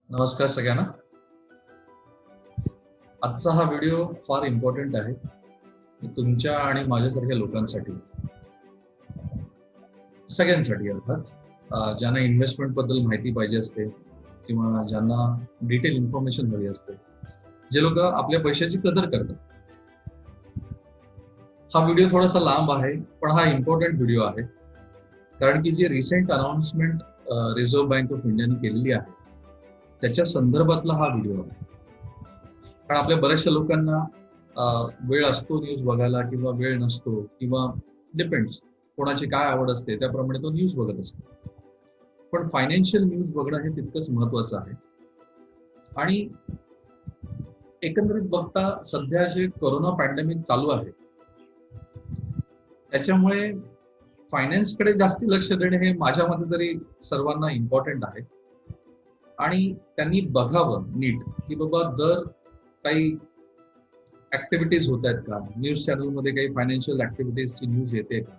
नमस्कार सगळ्यांना. आजचा हा व्हिडिओ फार इम्पॉर्टंट आहे तुमच्या आणि माझ्यासारख्या लोकांसाठी, सगळ्यांसाठी अर्थात. ज्यांना इन्व्हेस्टमेंट बद्दल माहिती पाहिजे असते किंवा ज्यांना डिटेल इन्फॉर्मेशन हवी असते, जे लोक आपल्या पैशाची कदर करतात. हा व्हिडिओ थोडासा लांब आहे, पण हा इम्पॉर्टंट व्हिडिओ आहे, कारण की जी recent announcement Reserve Bank of इंडियाने केलेली आहे त्याच्या संदर्भातला हा व्हिडिओ आहे. कारण आपल्या बऱ्याचशा लोकांना वेळ असतो न्यूज बघायला किंवा वेळ नसतो, किंवा डिपेंड्स कोणाची काय आवड असते त्याप्रमाणे तो न्यूज बघत असतो. पण फायनान्शियल न्यूज बघणं हे तितकंच महत्वाचं आहे. आणि एकंदरीत बघता सध्या जे कोरोना पॅन्डेमिक चालू आहे त्याच्यामुळे फायनान्सकडे जास्ती लक्ष देणे हे माझ्या मते तरी सर्वांना इम्पॉर्टंट आहे. आणि त्यांनी बघावं नीट की बाबा दर काही ऍक्टिव्हिटीज होत आहेत का, न्यूज चॅनलमध्ये काही फायनान्शियल ऍक्टिव्हिटीजची न्यूज येते का.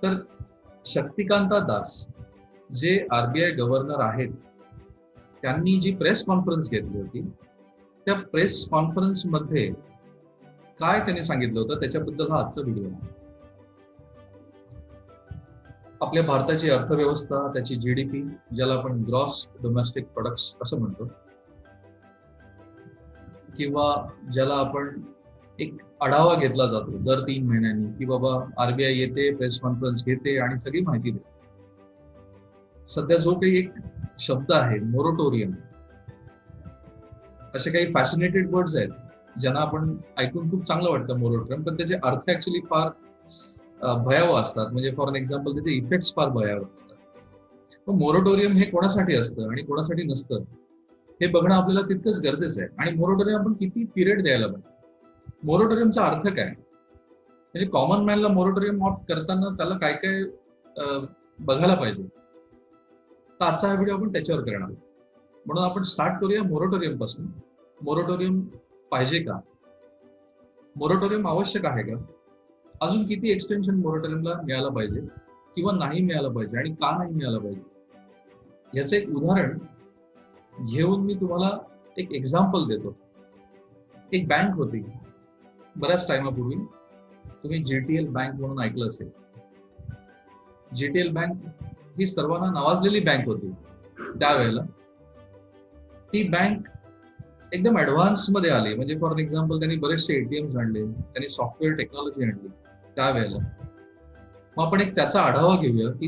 तर शक्तिकांता दास जे आरबीआय गव्हर्नर आहेत त्यांनी जी प्रेस कॉन्फरन्स घेतली होती त्या प्रेस कॉन्फरन्स मध्ये काय त्यांनी सांगितलं होतं त्याच्याबद्दल हा आजचा व्हिडिओ आहे. आपल्या भारताची अर्थव्यवस्था, त्याची जीडीपी, ज्याला आपण ग्रॉस डोमेस्टिक प्रोडक्ट्स असं म्हणतो, किंवा ज्याला आपण एक आढावा घेतला जातो दर 3 महिन्यांनी की बाबा आरबीआय येते, प्रेस कॉन्फरन्स घेते आणि सगळी माहिती देते. सध्या जो काही एक शब्द आहे मोरोटोरियम, असे काही फॅसिनेटेड वर्ड्स आहेत ज्यांना आपण ऐकून खूप चांगलं वाटतं मोरोटोरियम, पण त्याचे अर्थ ऍक्च्युली फार भयावह असतात. म्हणजे फॉर एक्झाम्पल त्याचे इफेक्ट्स फार भयावह असतात. पण मोरोटोरियम हे कोणासाठी असतं आणि कोणासाठी नसतं हे बघणं आपल्याला तितकंच गरजेचं आहे. आणि मोरोटोरियम आपण किती पिरियड द्यायला पाहिजे, मोरोटोरियमचा अर्थ काय, म्हणजे कॉमन मॅनला मोरोटोरियम ऑप्ट करताना त्याला काय काय बघायला पाहिजे. तर आजचा हा व्हिडिओ आपण त्याच्यावर करणार. म्हणून आपण स्टार्ट करूया मोरोटोरियम पासून. मोरोटोरियम पाहिजे का, मोरोटोरियम आवश्यक आहे का, अजून किती एक्सटेन्शन मोरोटोरियमला मिळालं पाहिजे किंवा नाही मिळालं पाहिजे आणि का नाही मिळालं पाहिजे, याचं एक उदाहरण घेऊन मी तुम्हाला एक एक्झाम्पल देतो. एक बँक होती बऱ्याच टाइमापूर्वी, तुम्ही जीटीएल बँक म्हणून ऐकलं असेल. जीटीएल बँक ही सर्वांना नावाजलेली बँक होती त्यावेळेला. ती बँक एकदम ऍडव्हान्स मध्ये आली. म्हणजे फॉर एक्झाम्पल त्यांनी बरेचसे एटीएम्स आणले, त्यांनी सॉफ्टवेअर टेक्नॉलॉजी आणली त्यावेळेला. मग आपण एक त्याचा आढावा घेऊया की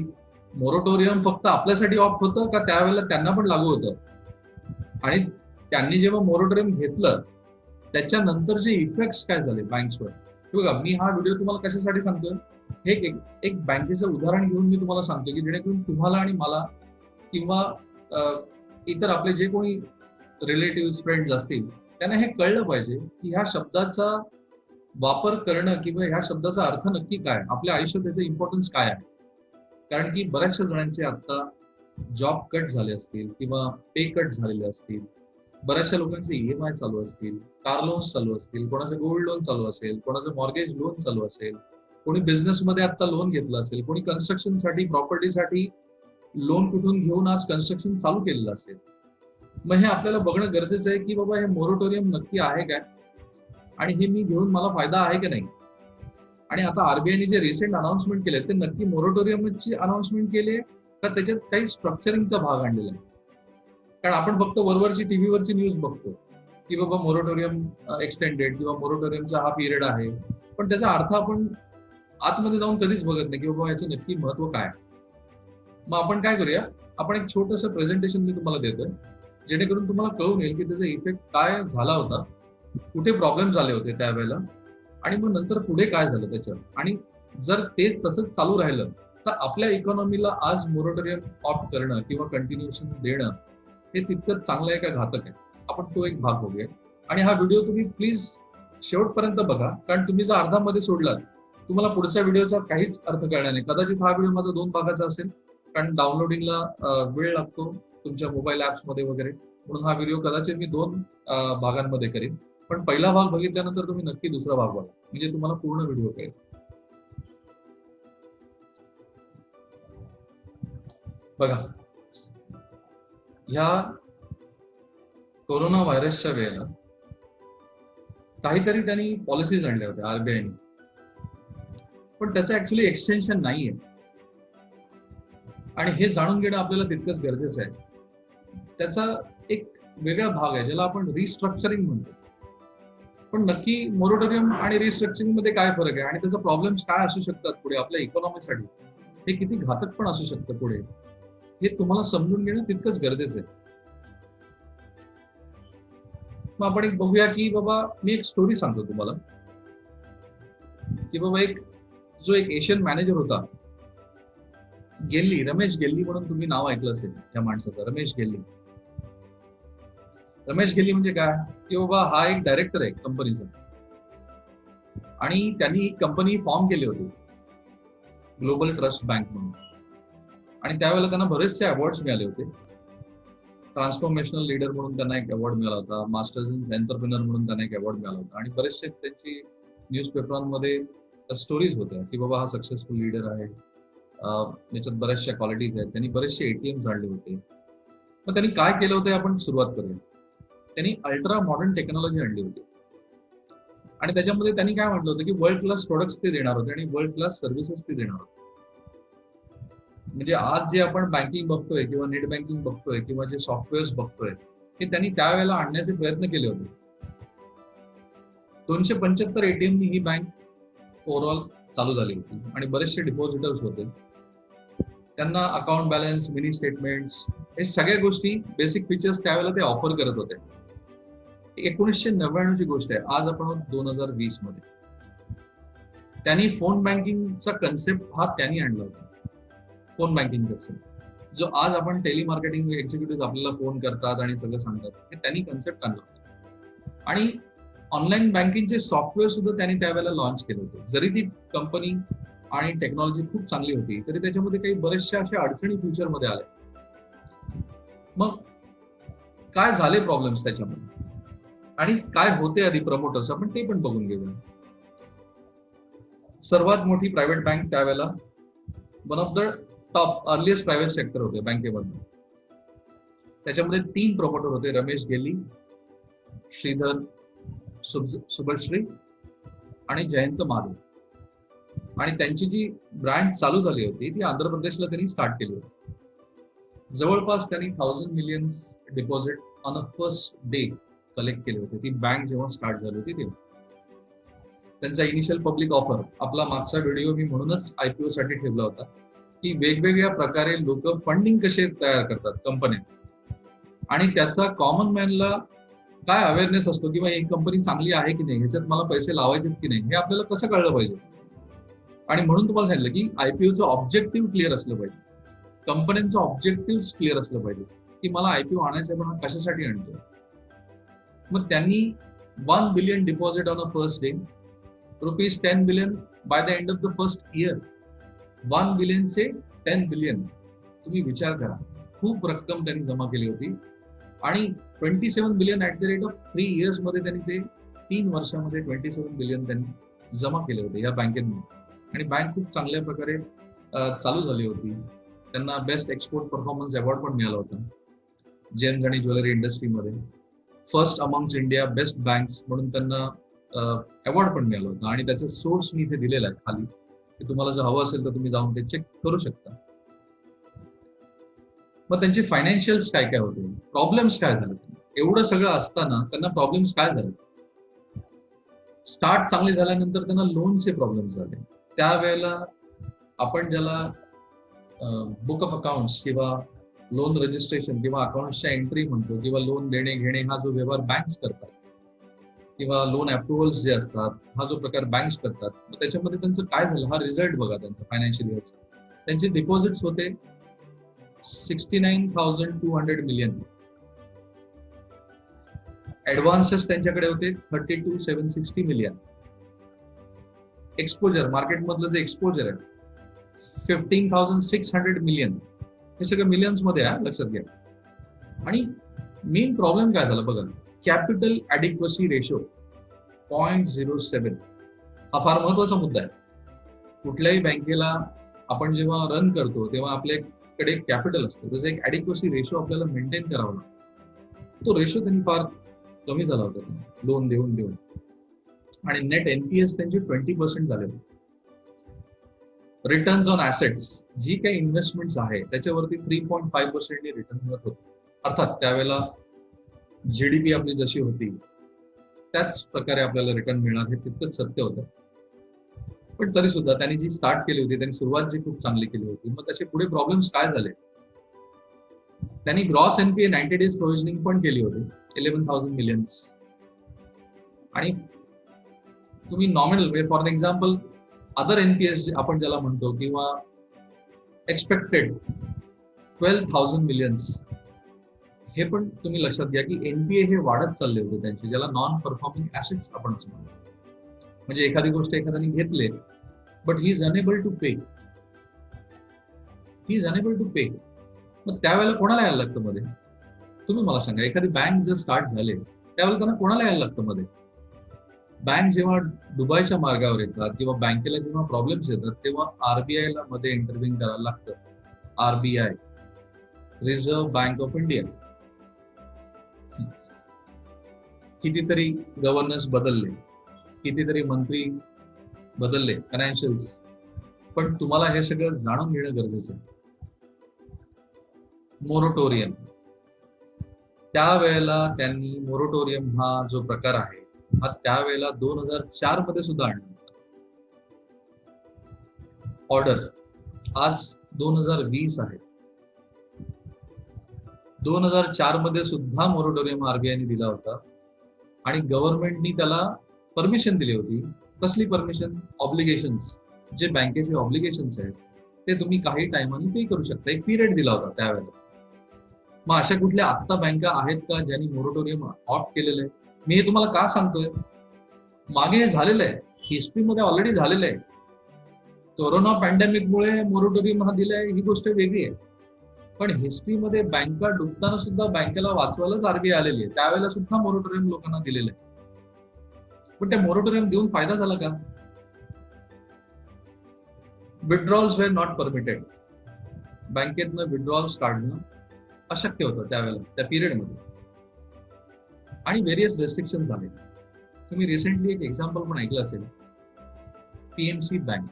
मोरोटोरियम फक्त आपल्यासाठी ऑप्ट होतं का त्यावेळेला त्यांना पण लागू होतं, आणि त्यांनी जेव्हा मोरोटोरियम घेतलं त्याच्यानंतरचे इफेक्ट्स काय झाले बँक्सवर. बघा, मी हा व्हिडिओ तुम्हाला कशासाठी सांगतोय, हे एक बँकेचं उदाहरण घेऊन मी तुम्हाला सांगतो की जेणेकरून तुम्हाला आणि मला किंवा इतर आपले जे कोणी रिलेटिव्ह फ्रेंड्स असतील त्यांना हे कळलं पाहिजे की ह्या शब्दाचा वापर करणं किंवा ह्या शब्दाचा अर्थ नक्की काय, आपल्या आयुष्यात त्याचं इम्पॉर्टन्स काय आहे. कारण की बऱ्याचशा जणांचे आता जॉब कट झाले असतील किंवा पे कट झालेले असतील, बऱ्याचशा लोकांचे ईएमआय चालू असतील, कार लोन्स चालू असतील, कोणाचं गोल्ड लोन चालू असेल, कोणाचं मॉर्गेज लोन चालू असेल, कोणी बिझनेसमध्ये आता लोन घेतलं असेल, कोणी कन्स्ट्रक्शनसाठी प्रॉपर्टीसाठी लोन कुठून घेऊन आज कन्स्ट्रक्शन चालू केलेलं असेल. मग हे आपल्याला बघणं गरजेचं आहे की बाबा हे मोरोटोरियम नक्की आहे काय, आणि हे मी घेऊन मला फायदा आहे की नाही. आणि आता आरबीआयने जे रिसेंट अनाउन्समेंट केले ते नक्की मोरोटोरियमची अनाउन्समेंट केली आहे का त्याच्यात काही स्ट्रक्चरिंगचा भाग आणलेला आहे. कारण आपण फक्त वरवरची टीव्हीवरची न्यूज बघतो की बाबा मोरोटोरियम एक्सटेंडेड किंवा मोरोटोरियमचा हा पिरियड आहे, पण त्याचा अर्थ आपण आतमध्ये जाऊन कधीच बघत नाही की बाबा याचं नक्की महत्व काय. मग आपण काय करूया, आपण एक छोटंसं प्रेझेंटेशन मी तुम्हाला देतोय जेणेकरून तुम्हाला कळून येईल की त्याचा इफेक्ट काय झाला होता, कुठे प्रॉब्लेम झाले होते त्यावेळेला, आणि मग नंतर पुढे काय झालं त्याच्यात. आणि जर ते तसंच चालू राहिलं तर आपल्या इकॉनॉमीला आज मोरोटोरियम ऑप्ट करणं किंवा कंटिन्युएशन देणं हे तितकंच चांगलं आहे का घातक आहे, आपण तो एक भाग बघूया. आणि हा व्हिडिओ तुम्ही प्लीज शेवटपर्यंत बघा, कारण तुम्ही जर अर्धामध्ये सोडलात तुम्हाला पुढच्या व्हिडिओचा काहीच अर्थ कळणार नाही. कदाचित हा व्हिडिओ माझा 2 भागाचा असेल, कारण डाउनलोडिंगला वेळ लागतो तुमच्या मोबाईल ऍप्स मध्ये वगैरे, म्हणून हा व्हिडिओ कदाचित मी 2 भागांमध्ये करेन. पण पहिला भाग बघितल्यानंतर तुम्ही नक्की दुसरा भाग बघा, म्हणजे तुम्हाला पूर्ण व्हिडिओ कळेल. बघा, ह्या कोरोना व्हायरसच्या वेळेला काहीतरी त्यांनी पॉलिसीज आणल्या होत्या आरबीआयने, पण त्याचं ऍक्च्युली एक्सटेन्शन नाहीये आणि हे जाणून घेणं आपल्याला तितकंच गरजेचं आहे. त्याचा एक वेगळा भाग आहे ज्याला आपण रिस्ट्रक्चरिंग म्हणतो. पण नक्की मोरटोरियम आणि रिस्ट्रक्चरिंग मध्ये काय फरक आहे आणि त्याचा प्रॉब्लेम्स काय असू शकतात पुढे आपल्या इकॉनॉमीसाठी, हे किती घातक पण असू शकतं पुढे, हे तुम्हाला समजून घेणं तितकंच गरजेचं आहे. मग आपण एक बघूया की बाबा, मी एक स्टोरी सांगतो तुम्हाला की बाबा, जो एक एशियन मॅनेजर होता, गेल्ली, रमेश गेल्ली म्हणून तुम्ही नाव ऐकलं असेल त्या माणसाचं, रमेश गेल्ली. रमेश गेल्ली म्हणजे काय की बाबा, हा एक डायरेक्टर आहे कंपनीचा आणि त्यांनी एक कंपनी फॉर्म केली होती, ग्लोबल ट्रस्ट बँक म्हणून. आणि त्यावेळेला त्यांना बरेचसे अवॉर्ड्स मिळाले होते. ट्रान्सफॉर्मेशनल लीडर म्हणून त्यांना एक अवॉर्ड मिळाला होता, मास्टर्स इन एंटरप्रेन्योर म्हणून त्यांना एक अवॉर्ड मिळाला होता. आणि बरेचसे त्यांची न्यूजपेपरांमध्ये स्टोरीज होत्या की बाबा, हा सक्सेसफुल लीडर आहे, याच्यात बऱ्याचशा क्वालिटीज आहेत. त्यांनी बरेचसे एटीएम्स आणले होते. मग त्यांनी काय केलं होतं आपण सुरुवात करूया. त्यांनी अल्ट्रा मॉडर्न टेक्नॉलॉजी आणली होती आणि त्याच्यामध्ये त्यांनी काय म्हटलं होतं की वर्ल्ड क्लास प्रोडक्ट्स ते देणार होते आणि वर्ल्ड क्लास सर्व्हिसेस ते देणार होते. म्हणजे आज जे आपण बँकिंग बघतोय किंवा नेट बँकिंग बघतोय किंवा जे सॉफ्टवेअर्स बघतोय, हे त्यांनी त्यावेळेला आणण्याचे प्रयत्न केले होते. 275 एटीएमनी ही बँक ओव्हरऑल चालू झाली होती आणि बरेचसे डिपॉझिटर्स होते. त्यांना अकाउंट बॅलन्स, मिनी स्टेटमेंट्स, हे सगळ्या गोष्टी, बेसिक फीचर्स त्यावेळेला ते ऑफर करत होते. 1999 ची गोष्ट आहे, आज आपण 2020 मध्ये. त्यांनी फोन बँकिंगचा कन्सेप्ट हा त्यांनी आणला होता. फोन बँकिंग कन्सेप्ट, जो आज आपण टेलिमार्केटिंग एक्झिक्युटिव्ह आपल्याला फोन करतात आणि सगळं सांगतात, हे त्यांनी कन्सेप्ट आणला होता. आणि ऑनलाईन बँकिंगचे सॉफ्टवेअर सुद्धा त्यांनी त्यावेळेला लॉन्च केले होते. जरी ती कंपनी आणि टेक्नॉलॉजी खूप चांगली होती, तरी त्याच्यामध्ये काही बऱ्याचशा अशा अडचणी फ्युचरमध्ये आल्या. मग काय झाले प्रॉब्लेम्स त्याच्यामध्ये आणि काय होते आधी प्रमोटर्स, आपण ते पण बघून घेऊया. सर्वात मोठी प्रायव्हेट बँक त्यावेळेला, one of the top earliest private sector होते बँकेमध्ये. त्याच्यामध्ये 3 प्रमोटर होते, रमेश गेल्ली, श्रीधर सुभश्री आणि जयंत माधव. आणि त्यांची जी ब्रँच चालू झाली होती ती आंध्र प्रदेशला त्यांनी स्टार्ट केली होती. जवळपास त्यांनी 1000 million deposit on a first day collect केले होते. ती बँक जेव्हा स्टार्ट झाली होती तेव्हा त्यांचा इनिशियल पब्लिक ऑफर, आपला मागचा व्हिडिओ मी म्हणूनच आयपीओ साठी ठेवला होता की वेगवेगळ्या प्रकारे लोक फंडिंग कसे तयार करतात कंपन्या आणि त्याचा कॉमन मॅनला काय अवेअरनेस असतो किंवा एक कंपनी चांगली आहे की नाही, ह्याच्यात मला पैसे लावायचे की नाही, हे आपल्याला कसं कळलं पाहिजे. आणि म्हणून तुम्हाला सांगितलं की आयपीओचं ऑब्जेक्टिव्ह क्लिअर असलं पाहिजे, कंपन्यांचं ऑब्जेक्टिव्ह क्लिअर असलं पाहिजे की मला आयपीओ आणायचं पण कशासाठी आणतो. मग त्यांनी 1 billion deposit on a first day, ₹10 billion by the end of the first year. 1 billion say 10 billion, तुम्ही विचार करा, खूप रक्कम त्यांनी जमा केली होती. आणि 27 billion at the rate of 3 years मध्ये त्यांनी ते 3 वर्षामध्ये 27 बिलियन त्यांनी जमा केले होते या बँकेमध्ये. आणि बँक खूप चांगल्या प्रकारे चालू झाली होती. त्यांना बेस्ट एक्सपोर्ट परफॉर्मन्स अवॉर्ड पण मिळाला होता जेम्स आणि ज्वेलरी इंडस्ट्रीमध्ये. First amongst India best banks म्हणून त्यांना अवॉर्ड पण मिळाला होता. आणि त्याचे सोर्स मी इथे दिलेला आहे खाली, की तुम्हाला जर हवं असेल तर तुम्ही जाऊन ते चेक करू शकता. मग त्यांचे फायनान्शियल्स काय काय होते, प्रॉब्लेम्स काय झाले, एवढं सगळं असताना त्यांना प्रॉब्लेम्स काय झाले. स्टार्ट चांगले झाल्यानंतर त्यांना लोनचे प्रॉब्लेम्स झाले. त्यावेळेला आपण ज्याला बुक ऑफ अकाउंट्स किंवा लोन रजिस्ट्रेशन किंवा अकाउंट्सच्या एंट्री म्हणतो, किंवा लोन देणे घेणे हा जो व्यवहार बँक्स करतात किंवा लोन अप्रुव्हल्स जे असतात, हा जो प्रकार बँक्स करतात, त्याच्यामध्ये त्यांचं काय झालं, हा रिझल्ट बघा त्यांचा फायनान्शियल इयरचा. त्यांचे डिपॉझिट्स होते 69,200 मिलियन, ऍडव्हान्सेस त्यांच्याकडे होते 32,760 मिलियन. एक्सपोजर, मार्केटमधलं जे एक्सपोजर आहे 15,600 मिलियन. हे सगळं मिलियन्स मध्ये आहे, लक्षात घ्या. आणि मेन प्रॉब्लेम काय झाला बघा, कॅपिटल ऍडिक्वसी रेशो 0.07. हा फार महत्वाचा मुद्दा आहे. कुठल्याही बँकेला आपण जेव्हा रन करतो तेव्हा आपले कडे कॅपिटल असतं, त्याचा एक ऍडिक्वसी रेशो आपल्याला मेंटेन करावा लागतो. तो रेशो त्यांनी फार कमी झाला होता लोन देऊन देऊन, आणि नेट एनपीएस त्यांचे 20% झाले होते. रिटर्न्स ऑन ऍसेट्स, जी काही इन्व्हेस्टमेंट्स आहे त्याच्यावरती 3.5% रिटर्न मिळत होते. अर्थात त्यावेळेला जीडीपी आपली जशी होती त्याच प्रकारे आपल्याला रिटर्न मिळणार हे तितकंच सत्य होतं. पण तरी सुद्धा त्यांनी जी स्टार्ट केली होती, त्यांनी सुरुवात जी खूप चांगली केली होती, मग त्याचे पुढे प्रॉब्लेम्स काय झाले? त्यांनी ग्रॉस एनपीए 90 डेज प्रोव्हिजनिंग पण केली होती, 11,000 मिलियन्स. आणि तुम्ही नॉमिनल म्हणजे फॉर एक्झाम्पल अदर एनपीएस आपण ज्याला म्हणतो किंवा एक्सपेक्टेड 12,000 मिलियन्स, हे पण तुम्ही लक्षात घ्या की एनपीए हे वाढत चालले होते त्यांचे, ज्याला नॉन परफॉर्मिंग ऍसेट्स आपण असं म्हणतो. म्हणजे एखादी गोष्ट एखाद्याने घेतले but he is unable to pay, he is unable to pay. मग त्यावेळेला कोणाला यायला लागतं मध्ये? तुम्ही मला सांगा, एखादी बँक जर स्टार्ट झाले त्यावेळेला त्यांना कोणाला यायला लागतं मध्ये? बँक जेव्हा दुबईच्या मार्गावर येतात किंवा बँकेला जेव्हा प्रॉब्लेम्स येतात तेव्हा आरबीआयला मध्ये इंटरव्ह्यू करायला लागतं. RBI, reserve Bank of India. कितीतरी गव्हर्नन्स बदलले, कितीतरी मंत्री बदलले, फायनान्शियल्स, पण तुम्हाला हे सगळं जाणून घेणं गरजेचं आहे. मोरोटोरियम, त्यावेळेला त्यांनी मोरोटोरियम हा जो प्रकार आहे हा त्यावेळेला 2004 मध्ये सुद्धा आणला. ऑर्डर आज 2020 आहे. 2004 मध्ये सुद्धा मोरोटोरियम आरबीआयने दिला होता आणि गव्हर्नमेंटनी त्याला परमिशन दिली होती. कसली परमिशन? ऑब्लिगेशन्स, जे बँकेचे ऑब्लिगेशन्स आहेत ते तुम्ही काही टायमाने पे करू शकता. एक पिरियड दिला होता त्यावेळेला. मग अशा कुठल्या आत्ता बँका आहेत का ज्यांनी मोरोटोरियम ऑप्ट केलेलं आहे? मी हे तुम्हाला का सांगतोय? मागे हे झालेलं आहे, हिस्ट्रीमध्ये ऑलरेडी झालेलं आहे. कोरोना पॅन्डेमिकमुळे मोरोटोरियम हा दिलाय ही गोष्ट वेगळी आहे, पण हिस्ट्रीमध्ये बँका डुबताना सुद्धा बँकेला वाचवायलाच आरबीआय आलेली आहे. त्यावेळेला सुद्धा मोरोटोरियम लोकांना दिलेलं आहे. पण त्या मोरोटोरियम देऊन फायदा झाला का? विथड्रॉल्स वेर नॉट परमिटेड. बँकेतनं विथड्रॉल्स काढणं अशक्य होतं त्यावेळेला, त्या पिरियडमध्ये, आणि व्हेरियस रेस्ट्रिक्शन झाले. तुम्ही रिसेंटली एक एक्झाम्पल पण ऐकलं असेल, पीएमसी बँक.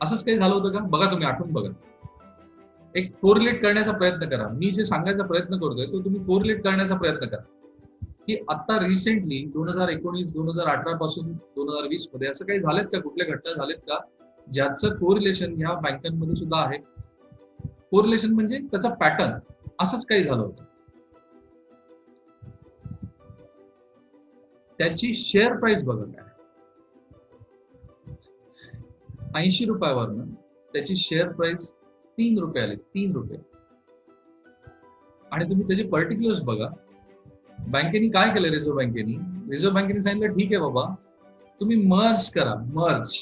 असंच काही झालं होतं का? बघा, तुम्ही आठवून बघा. एक कोरिलेट करण्याचा प्रयत्न करा. मी जे सांगायचा प्रयत्न करतोय तो तुम्ही कोरिलेट करण्याचा प्रयत्न करा की आता रिसेंटली 2019, 2018 पासून 2020 मध्ये असं काही झालेत का? कुठल्या घटना झालेत का ज्याचं कोरिलेशन ह्या बँकांमध्ये सुद्धा आहे? कोरिलेशन म्हणजे त्याचा पॅटर्न. असंच काही झालं होतं. त्याची शेअर प्राइस बघा काय, 80 रुपयावरनं त्याची शेअर प्राइस 3 रुपये आली, 3 रुपये. आणि तुम्ही त्याचे पर्टिक्युलर्स बघा. बँकेने काय केलं? रिझर्व्ह बँकेने सांगितलं ठीक आहे बाबा, तुम्ही मर्ज करा, मर्ज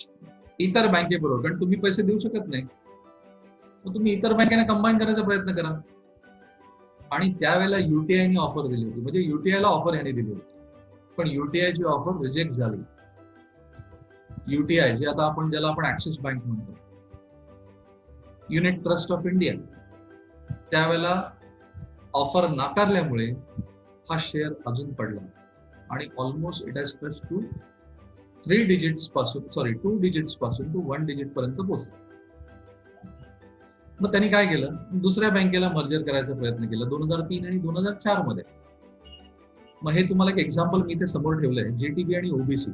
इतर बँकेबरोबर, कारण तुम्ही पैसे देऊ शकत नाही, तर तुम्ही इतर बँकेने कंबाईन करायचा प्रयत्न करा. आणि त्यावेळेला युटीआयने ऑफर दिली होती, म्हणजे युटीआयला ऑफर याने दिली होती, पण युटीआयची ऑफर रिजेक्ट झाली. युटीआय जे आता आपण ज्याला आपण ऍक्सिस बँक म्हणतो, युनिट ट्रस्ट ऑफ इंडिया, त्यावेळेला ऑफर नाकारल्यामुळे हा शेअर अजून पडला आणि almost it has touch to 2 digits पासून टू 1 डिजिट पर्यंत पोहोचला. मग त्यांनी काय केलं? दुसऱ्या बँकेला मर्जर करायचा प्रयत्न केला 2003 आणि 2004 मध्ये. मग हे तुम्हाला एक एक्झाम्पल मी इथे समोर ठेवलंय. जीटीबी आणि ओबीसी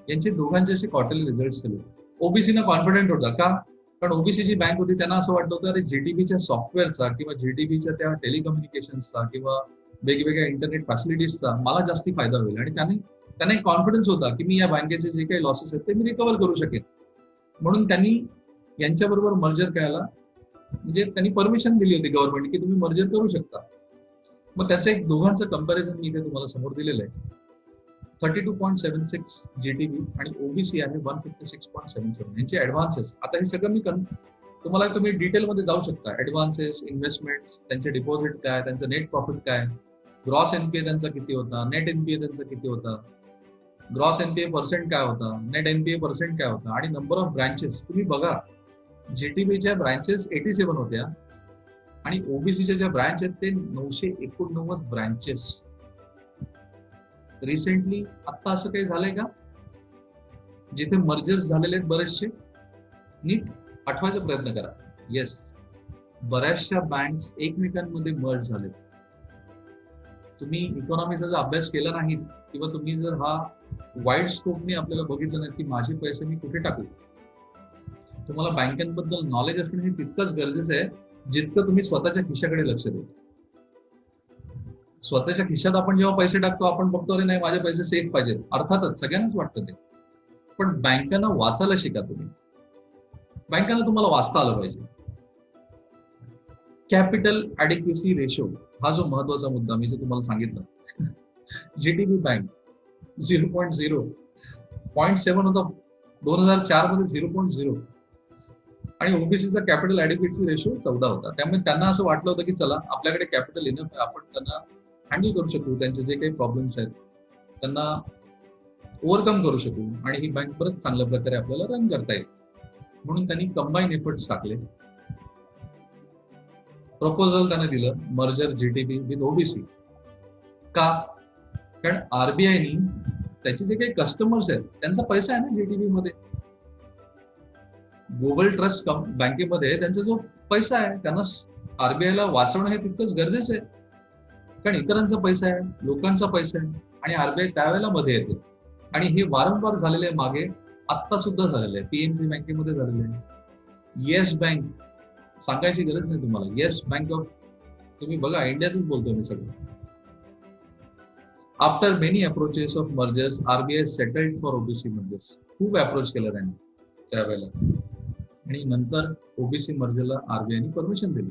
यांचे दोघांचे असे क्वार्टरली रिझल्ट झाले. ओबीसीना कॉन्फिडंट होता का? कारण ओबीसीची बँक होती, त्यांना असं वाटलं होतं अरे जीटीबीच्या सॉफ्टवेअरचा किंवा जीटीबीच्या त्या टेलिकम्युनिकेशन्सचा किंवा वेगवेगळ्या इंटरनेट फॅसिलिटीजचा मला जास्ती फायदा होईल. आणि त्यांना एक कॉन्फिडन्स होता की मी या बँकेचे जे काही लॉसेस आहेत ते मी रिकव्हर करू शकेन. म्हणून त्यांनी यांच्याबरोबर मर्जर करायला, म्हणजे त्यांनी परमिशन दिली होती गव्हर्नमेंट की तुम्ही मर्जर करू शकता. मग त्याचं एक दोघांचं कंपॅरिझन मी इथे तुम्हाला समोर दिलेलं आहे. 32.76 जीटीबी आणि ओबीसी आहे 156.77. यांचे ऍडव्हान्सेस, आता हे सगळं मी तुम्हाला, तुम्ही डिटेलमध्ये जाऊ शकता. ऍडव्हान्सेस, इन्व्हेस्टमेंट्स, त्यांचे डिपॉझिट काय, त्यांचं नेट प्रॉफिट काय, ग्रॉस एनपीए त्यांचा किती होता, नेट एनपीए त्यांचा किती होता, ग्रॉस एनपीए पर्सेंट काय होता, नेट एनपीए पर्सेंट काय होता, आणि नंबर ऑफ ब्रांचेस तुम्ही बघा. जीटीबीच्या ब्रांचेस 87 होत्या आणि ओबीसीच्या ज्या ब्रँच आहेत ते 989 ब्रँचेस. रिसेंटली आता असं काही झालंय का जिथे मर्जर्स झालेले आहेत बरेचसे? नीट आठवायचा प्रयत्न करा. येस, बऱ्याचशा बँक्स एकमेकांमध्ये मर्ज झाले. तुम्ही इकॉनॉमीचा जर अभ्यास केला नाही किंवा तुम्ही जर हा वाईड स्कोपने आपल्याला बघितलं नाही की माझे पैसे मी कुठे टाकू, तुम्हाला बँकांबद्दल नॉलेज असणं हे तितकंच गरजेचं आहे जितकं तुम्ही स्वतःच्या खिशाकडे लक्ष देता. स्वतःच्या खिशात आपण जेव्हा पैसे टाकतो आपण बघतो अरे नाही माझे पैसे सेफ पाहिजेत, अर्थातच सगळ्यांनाच वाटतं ते, पण बँकांना वाचायला शिका तुम्ही. बँकांना तुम्हाला वाचता आलं पाहिजे. कॅपिटल ॲडिक्वेसी रेशो हा जो महत्वाचा मुद्दा मी जो तुम्हाला सांगितलं, जीटीबी बँक 0.0, 0.7 होता 2004 मध्ये, 0.0, आणि ओबीसीचा कॅपिटल ॲडिक्वेसी रेशो 14 होता. त्यामुळे त्यांना असं वाटलं होतं की चला आपल्याकडे कॅपिटल इनफ आहे, आपण त्यांना हँडल करू शकू, त्यांचे जे काही प्रॉब्लेम्स आहेत त्यांना ओव्हरकम करू शकू आणि ही बँक परत चांगल्या प्रकारे आपल्याला रन करता येईल. म्हणून त्यांनी कंबाईन एफर्ट्स टाकले. प्रपोजल त्याने दिलं मर्जर जीटीबी विथ ओबीसी. का? कारण आरबीआयनी त्याचे जे काही कस्टमर्स आहेत त्यांचा पैसा आहे ना जीटीबी मध्ये, गुगल ट्रस्ट बँकेमध्ये त्यांचा जो पैसा आहे त्यांना आरबीआयला वाचवणं हे तितकंच गरजेचं आहे. कारण इतरांचा पैसा आहे, लोकांचा पैसा आहे आणि आरबीआय त्यावेळेला मध्ये येते. आणि हे वारंवार झालेले आहे, मागे आत्ता सुद्धा झालेलं आहे, पीएनसी बँकेमध्ये झालेलं आहे. येस बँक सांगायची गरज नाही तुम्हाला, येस बँक ऑफ, तुम्ही बघा इंडियाच बोलतो मी सगळं. After many approaches of mergers RBI settled for OBC mergers. खूप अप्रोच केलं त्यांनी त्यावेळेला आणि नंतर ओबीसी मर्जरला आरबीआयने परमिशन दिली.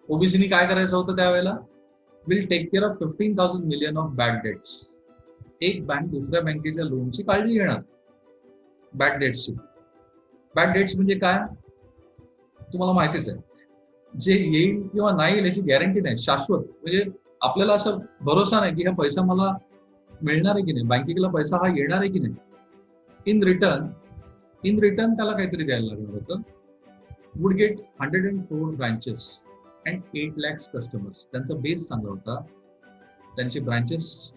ओबीसीनी काय करायचं होतं त्यावेळेला? Will take care of 15,000 million of bad debts. एक बँक दुसऱ्या बँकेच्या लोनची काळजी घेणार बॅड डेट्सची. बॅड डेट्स म्हणजे काय तुम्हाला माहितीच आहे, जे येईल किंवा नाही येईल याची गॅरंटी नाही, शाश्वत. म्हणजे आपल्याला असं भरोसा नाही की हा पैसा मला मिळणार आहे की नाही, बँकेला पैसा हा येणार आहे की नाही. इन रिटर्न त्याला काहीतरी द्यायला लागलं होतं. Would get 104 branches and 8 lakhs customers. त्यांचा बेस चांगला होता, त्यांचे ब्रांचेस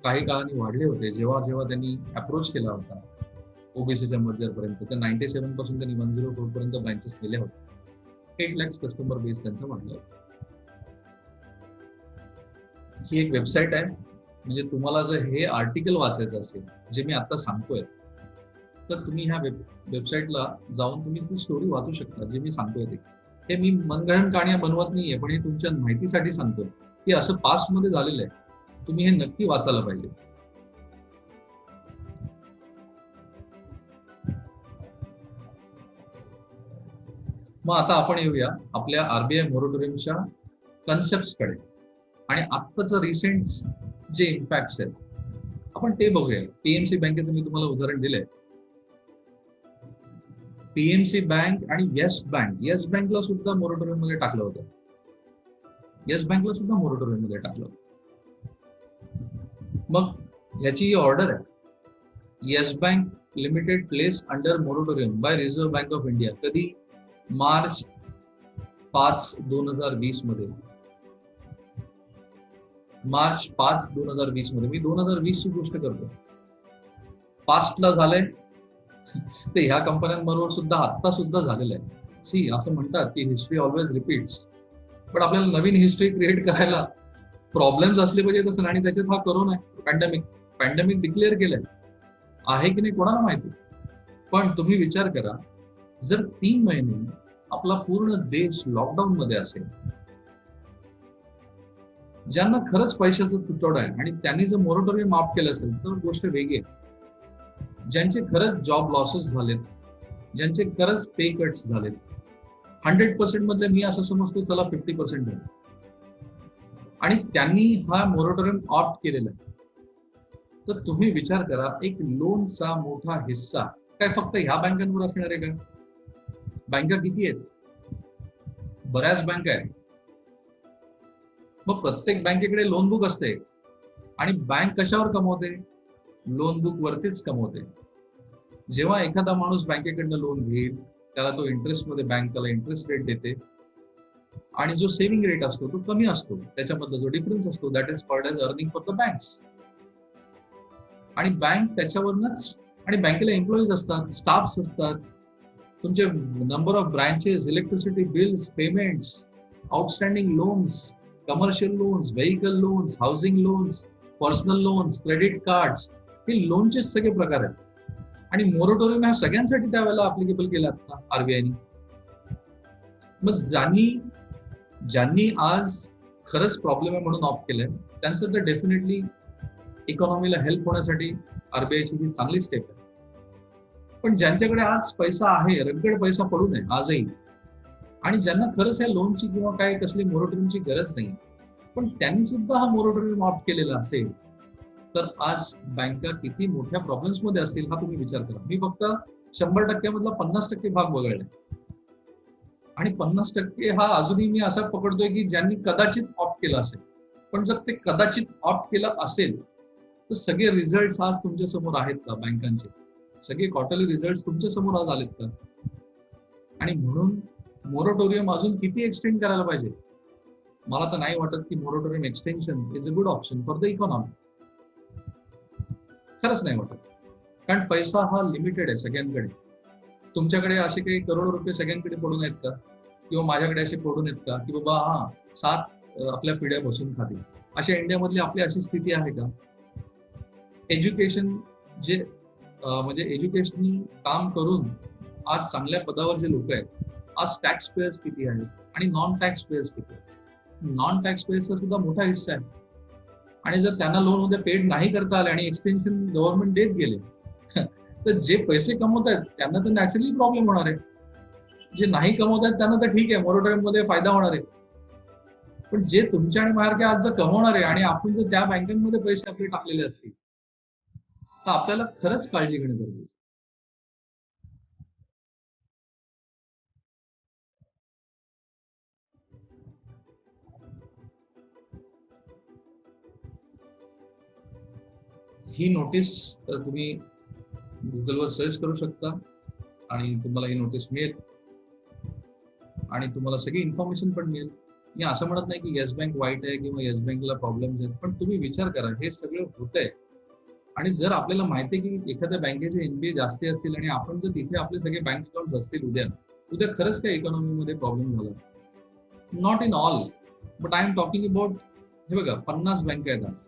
काही काळाने वाढले होते. जेव्हा जेव्हा त्यांनी अप्रोच केला होता ओबीसीच्या मर्जर पर्यंत, तर 97 पासून त्यांनी 104 पर्यंत ब्रांचेस केल्या होत्या. 8 lakhs कस्टमर बेस त्यांचा वाढला होता. ही एक वेबसाईट आहे. म्हणजे तुम्हाला जर हे आर्टिकल वाचायचं असेल जे मी आता सांगतोय, तर तुम्ही ह्या वेबसाईटला जाऊन तुम्ही ती स्टोरी वाचू शकता जे मी सांगतोय ते. हे मी मनगढंत कहाण्या बनवत नाहीये, पण हे तुमच्या माहितीसाठी सांगतोय की असं पास्ट मध्ये झालेलं आहे. तुम्ही हे नक्की वाचायला पाहिजे. मग आता आपण येऊया आपल्या आरबीआय मोरेटोरियमच्या कन्सेप्टकडे आणि आत्ताचं रिसेंट जे इम्पॅक्ट्स आहेत आपण ते बघूया. पीएमसी बँकेचं मी तुम्हाला उदाहरण दिलंय. पीएमसी बँक आणि येस बँकला सुद्धा मोरेटोरियम मध्ये टाकलं होतं. येस बँकला सुद्धा मोरेटोरियम मध्ये टाकलं होतं. मग याची ऑर्डर आहे, Yes Bank Limited place under moratorium by Reserve Bank of India. कधी? मार्च 5, 2020 मध्ये. मार्च 5, 2020 मध्ये. मी 2020 ची गोष्ट करतो, पास्टला झालंय. तर ह्या कंपन्यांबरोबर सुद्धा आत्ता सुद्धा झालेलं आहे. सी, असं म्हणतात की हिस्ट्री ऑलवेज रिपीट्स, पण आपल्याला नवीन हिस्ट्री क्रिएट करायला प्रॉब्लेम्स असले पाहिजे तसं. आणि त्याच्यात हा कोरोना आहे, पॅन्डेमिक डिक्लेअर केलंय, आहे की नाही कोणाला माहिती. पण तुम्ही विचार करा, जर 3 महिने आपला पूर्ण देश लॉकडाऊन मध्ये असेल, ज्यांना खरंच पैशाचा तुटवडा आहे आणि त्यांनी जर मोरेटोरियम माफ केलं असेल तर गोष्ट वेगळी आहे. ज्यांचे खरंच जॉब लॉसेस झालेत, ज्यांचे खरंच पे कट्स झालेत, 100% मधले मी असं समजतो चला 50% झाले, आणि त्यांनी हा मोरेटोरियम ऑप्ट केलेला आहे. तर तुम्ही विचार करा, एक लोनचा मोठा हिस्सा काय फक्त ह्या बँकांवर असणार आहे का? बँका किती आहेत? बऱ्याच बँका आहेत. मग प्रत्येक बँकेकडे लोन बुक असते आणि बँक कशावर कमवते? लोन बुक वरतीच कमवते. जेव्हा एखादा माणूस बँकेकडनं लोन घेईल त्याला तो इंटरेस्ट मध्ये, बँक त्याला इंटरेस्ट रेट देते. आणि जो सेव्हिंग रेट असतो तो कमी असतो, त्याच्यामधला जो डिफरन्स असतो that is called edge earning for the banks. आणि बँक त्याच्यावरच, आणि बँकेला एम्प्लॉईज असतात, स्टाफ्स असतात, तुमचे number of branches, electricity bills, payments, outstanding loans, commercial loans, vehicle loans, housing loans, personal loans, credit cards, हे लोनचे सगळे प्रकार आहेत. आणि मोरटोरियम ह्या सगळ्यांसाठी त्यावेळेला अप्लिकेबल केला आता आरबीआयने. मग ज्यांनी आज खरंच प्रॉब्लेम आहे म्हणून ऑप्ट केलंय त्यांचं तर डेफिनेटली इकॉनॉमीला हेल्प होण्यासाठी आरबीआयची ही चांगली स्टेप आहे. पण ज्यांच्याकडे आज पैसा आहे, रगड पैसा पडू नये आजही, आणि ज्यांना खरंच या लोनची किंवा काय कसली मोरटोरियमची गरज नाही, पण त्यांनी सुद्धा हा मोरटोरियम ऑप्ट केलेला असेल, तर आज बँका किती मोठ्या प्रॉब्लेम्स मध्ये असतील हा तुम्ही विचार करा. मी फक्त 100% मधला 50% भाग वगळला, आणि 50% हा अजूनही मी असा पकडतोय की ज्यांनी कदाचित ऑप्ट केला असेल. पण जर ते कदाचित ऑप्ट केलं असेल तर सगळे रिझल्ट आज तुमच्या समोर आहेत का? बँकांचे सगळे क्वार्टरली रिझल्ट तुमच्या समोर आज आलेत का? आणि म्हणून मोरटोरियम अजून किती एक्सटेंड करायला पाहिजे? मला तर नाही वाटत की moratorium extension is a good option for the economy. खरंच नाही वाटत. कारण पैसा हा लिमिटेड आहे सगळ्यांकडे. तुमच्याकडे असे काही करोड रुपये सगळ्यांकडे पडून आहेत का? किंवा माझ्याकडे असे पडून आहेत का की बाबा हा 7 आपल्या पिढ्या बसून खातील? अशा इंडियामधली आपली अशी स्थिती आहे का? एज्युकेशन जे म्हणजे एज्युकेशनल काम करून आज चांगल्या पदावर जे लोक आहेत, आज टॅक्स पेयर्स किती आहेत आणि नॉन टॅक्स पेयर्स किती आहेत? नॉन टॅक्स पेयर्सचा सुद्धा मोठा हिस्सा आहे. आणि जर त्यांना लोन उद्या पेड नाही करता आले आणि एक्सटेन्शन गव्हर्नमेंट देत गेले तर जे पैसे कमवत आहेत त्यांना तर नॅचरली प्रॉब्लेम होणार आहे. जे नाही कमवत आहेत त्यांना तर ठीक आहे, मोरटोरियम मध्ये फायदा होणार आहे. पण जे तुमच्या आणि माझ्यासारखे आज जर कमवणार आहे आणि आपण जर त्या बँकांमध्ये पैसे आपले टाकलेले असतील तर आपल्याला खरंच काळजी घेणं गरजेचं आहे. ही नोटीस तुम्ही गुगलवर सर्च करू शकता आणि तुम्हाला ही नोटीस मिळेल आणि तुम्हाला सगळी इन्फॉर्मेशन पण मिळेल. मी असं म्हणत नाही की येस बँक वाईट आहे किंवा येस बँकला प्रॉब्लेम्स आहेत, पण तुम्ही विचार करा हे सगळं होतंय. आणि जर आपल्याला माहिती आहे की एखाद्या बँकेचे एनपीए जास्ती असतील आणि आपण जर तिथे आपले सगळे बँक अकाउंट असतील उद्या उद्या खरंच त्या इकॉनॉमीमध्ये प्रॉब्लेम झाला. Not in all, but I am talking about, हे बघा 50 बँका आहेत आज,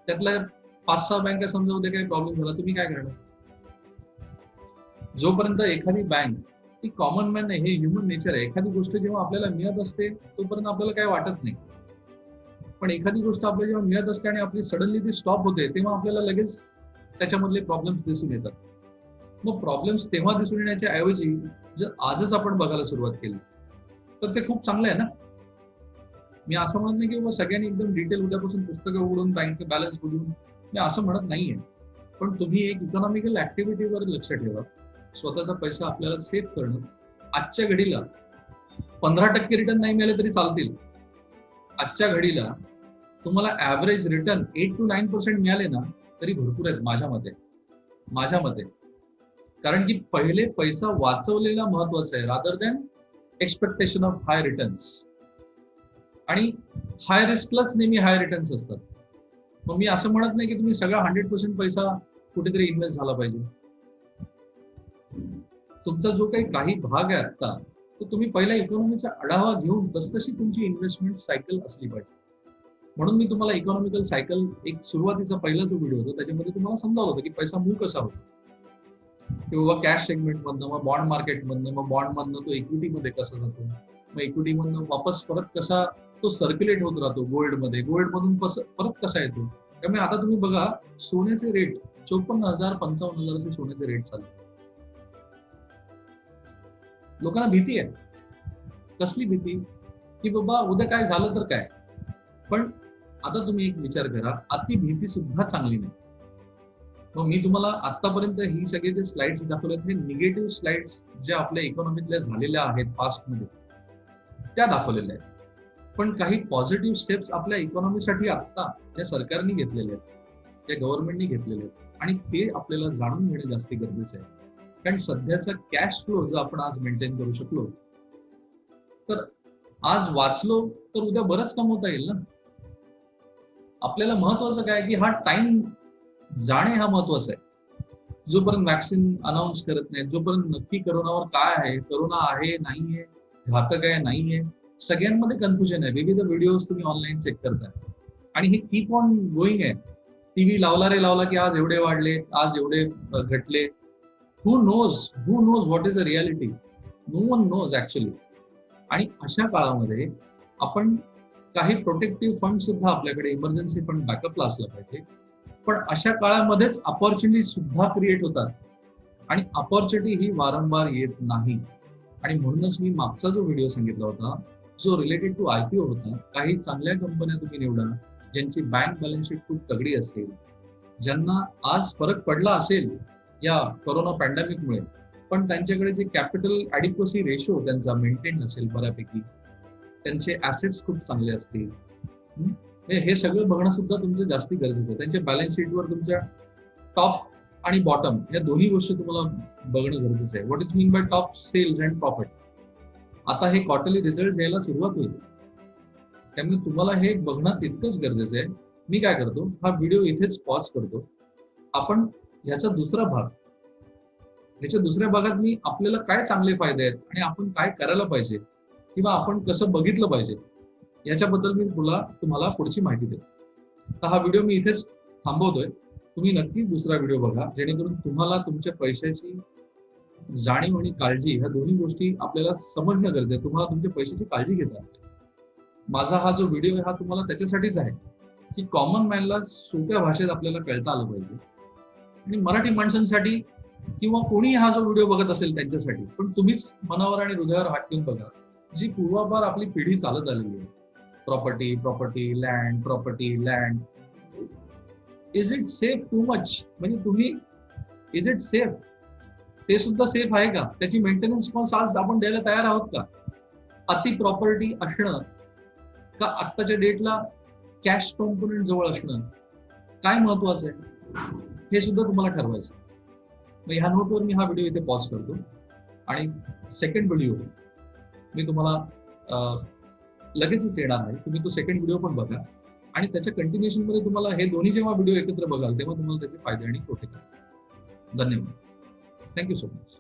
त्यातल्या 5-6 बँका समजा उद्या काही प्रॉब्लेम झाला, तुम्ही काय करणार? जोपर्यंत एखादी बँक, ती कॉमन मॅन आहे, हे ह्युमन नेचर आहे. एखादी गोष्ट जेव्हा आपल्याला मिळत असते तोपर्यंत आपल्याला काय वाटत नाही, पण एखादी गोष्ट आपल्याला जेव्हा मिळत असते आणि आपली सडनली ती स्टॉप होते तेव्हा आपल्याला लगेच त्याच्यामधले प्रॉब्लेम्स दिसून येतात. मग प्रॉब्लेम्स तेव्हा दिसून येण्याच्या ऐवजी जर आजच आपण बघायला सुरुवात केली तर ते खूप चांगलं आहे ना. मी असं म्हणत नाही की बाबा सगळ्यांनी एकदम डिटेल उद्यापासून पुस्तकं उघडून बँक बॅलन्स बघून, मी असं म्हणत नाहीये. पण तुम्ही एक इकॉनॉमिकल ऍक्टिव्हिटीवर लक्ष ठेवा. स्वतःचा पैसा आपल्याला सेव्ह करणं, आजच्या घडीला 15% रिटर्न नाही मिळाले तरी चालतील. आजच्या घडीला तुम्हाला ऍव्हरेज रिटर्न 8 to 9% मिळाले ना तरी भरपूर आहेत माझ्या मते. कारण की पहिले पैसा वाचवलेला महत्वाचा आहे rather than expectation of high returns. आणि हाय रिस्कलाच नेहमी हाय रिटर्न्स असतात. मग मी असं म्हणत नाही की तुम्ही सगळा 100% पैसा कुठेतरी इन्व्हेस्ट झाला पाहिजे. तुमचा जो काही भाग आहे आता, तो तुम्ही पहिला इकॉनॉमीचा आढावा घेऊन तशी तुमची इन्व्हेस्टमेंट सायकल असली पाहिजे. म्हणून मी तुम्हाला इकॉनॉमिकल सायकल एक सुरुवातीचा पहिला जो व्हिडिओ होता त्याच्यामध्ये तुम्हाला समजावलं होतं की पैसा मूव्ह कसा होतो, किंवा कॅश सेगमेंट मधनं, मग बॉन्ड मार्केट मधनं, मग बॉन्ड मधनं तो इक्विटीमध्ये कसा जातो, मग इक्विटी मधनं वापस परत कसा तो सर्क्युलेट होत राहतो गोल्ड मध्ये, गोल्ड मधून परत कसा येतो. त्यामुळे आता तुम्ही बघा सोन्याचे रेट 54,000 55,000 सोन्याचे रेट चालू. लोकांना भीती आहे. कसली भीती? की बाबा उद्या काय झालं तर काय. पण आता तुम्ही एक विचार करा, अति भीती सुद्धा चांगली नाही. मग मी तुम्हाला आतापर्यंत ही सगळे जे स्लाइड्स दाखवलेत हे निगेटिव्ह स्लाइड्स ज्या आपल्या इकॉनॉमीतल्या झालेल्या आहेत पास्टमध्ये त्या दाखवलेल्या आहेत. पण काही पॉझिटिव्ह स्टेप्स आपल्या इकॉनॉमीसाठी आता त्या सरकारने घेतलेले आहेत, त्या गव्हर्नमेंटने घेतलेले आहेत, आणि ते आपल्याला जाणून घेणं जास्त गरजेचं आहे. कारण सध्याचा कॅश फ्लो जर आपण आज मेंटेन करू शकलो तर आज वाचलो तर उद्या बरंच कमवता येईल ना. आपल्याला महत्वाचं काय की हा टाइम जाणे हा महत्वाचा आहे. जोपर्यंत वॅक्सिन अनाऊन्स करत नाही, जोपर्यंत नक्की करोनावर काय आहे, करोना आहे नाहीये, घातक आहे नाहीये, सगळ्यांमध्ये कन्फ्युजन आहे. विविध व्हिडिओज तुम्ही ऑनलाईन चेक करताय आणि हे कीप ऑन गोईंग आहे. टीव्ही लावला रे लावला की आज एवढे वाढले, आज एवढे घटले. Who knows what is a reality? No one knows actually. आणि अशा काळामध्ये आपण काही प्रोटेक्टिव्ह फंड सुद्धा आपल्याकडे, इमर्जन्सी फंड बॅकअपला असला पाहिजे. पण अशा काळामध्येच अपॉर्च्युनिटी सुद्धा क्रिएट होतात आणि अपॉर्च्युनिटी ही वारंवार येत नाही. आणि म्हणूनच मी मागचा जो व्हिडिओ सांगितला होता, जो रिलेटेड टू IPO होता, काही चांगल्या कंपन्या तुम्ही निवडा ज्यांची बँक बॅलन्स शीट खूप तगडी असेल, ज्यांना आज फरक पडला असेल या कोरोना पॅन्डेमिकमुळे, पण त्यांच्याकडे जे कॅपिटल ॲडिक्वसी रेशो त्यांचा मेंटेन असेल बऱ्यापैकी, त्यांचे ऍसेट्स खूप चांगले असतील. हे सगळं बघणं सुद्धा तुमचं जास्ती गरजेचं आहे. त्यांच्या बॅलन्स शीटवर तुमच्या टॉप आणि बॉटम या दोन्ही गोष्टी तुम्हाला बघणं गरजेचं आहे. What is mean by top sales and profit. आता हे क्वार्टरली रिझल्ट यायला सुरुवात होईल, त्यामुळे तुम्हाला हे बघणं तितकंच गरजेचं आहे. मी काय करतो, हा व्हिडिओ इथेच पॉज करतो. आपण ह्याचा दुसरा भाग, ह्याच्या दुसऱ्या भागात मी आपल्याला काय चांगले फायदे आहेत आणि आपण काय करायला पाहिजे किंवा आपण कसं बघितलं पाहिजे याच्याबद्दल मी तुम्हाला पुढची माहिती देतो. तर हा व्हिडिओ मी इथेच थांबवतोय. तुम्ही नक्की दुसरा व्हिडिओ बघा, जेणेकरून तुम्हाला तुमच्या पैशाची जाणीव आणि काळजी ह्या दोन्ही गोष्टी आपल्याला समजणं गरजेचं आहे. तुम्हाला तुमच्या पैशाची काळजी घेता. माझा हा जो व्हिडिओ आहे हा तुम्हाला त्याच्यासाठीच आहे की कॉमन मॅनला सोप्या भाषेत आपल्याला कळता आलं पाहिजे. आणि मराठी माणसांसाठी किंवा कोणी हा जो व्हिडिओ बघत असेल त्यांच्यासाठी, पण तुम्हीच मनावर आणि हृदयावर हात ठेवून बघा, जी पूर्वापार आपली पिढी चालत आलेली आहे. Property land. Is it safe too much? म्हणजे तुम्ही, इज इट सेफ? ते सुद्धा सेफ आहे का? त्याची मेंटेनन्स कॉस्ट आज आपण द्यायला तयार आहोत का? अति प्रॉपर्टी असणं का आत्ताच्या डेटला कॅश कॉम्पोनंट जवळ असणं काय महत्वाचं आहे, हे सुद्धा तुम्हाला ठरवायचं. मग ह्या नोटवर मी हा व्हिडिओ इथे पॉज करतो आणि सेकंड व्हिडिओ मी तुम्हाला लगेचच येणार आहे. तुम्ही तो सेकंड व्हिडिओ पण बघा आणि त्याच्या कंटिन्युएशन मध्ये तुम्हाला हे दोन्ही जेव्हा व्हिडिओ एकत्र बघाल तेव्हा तुम्हाला त्याचे फायदे आणि तोटे कळतील. धन्यवाद. Thank you so much.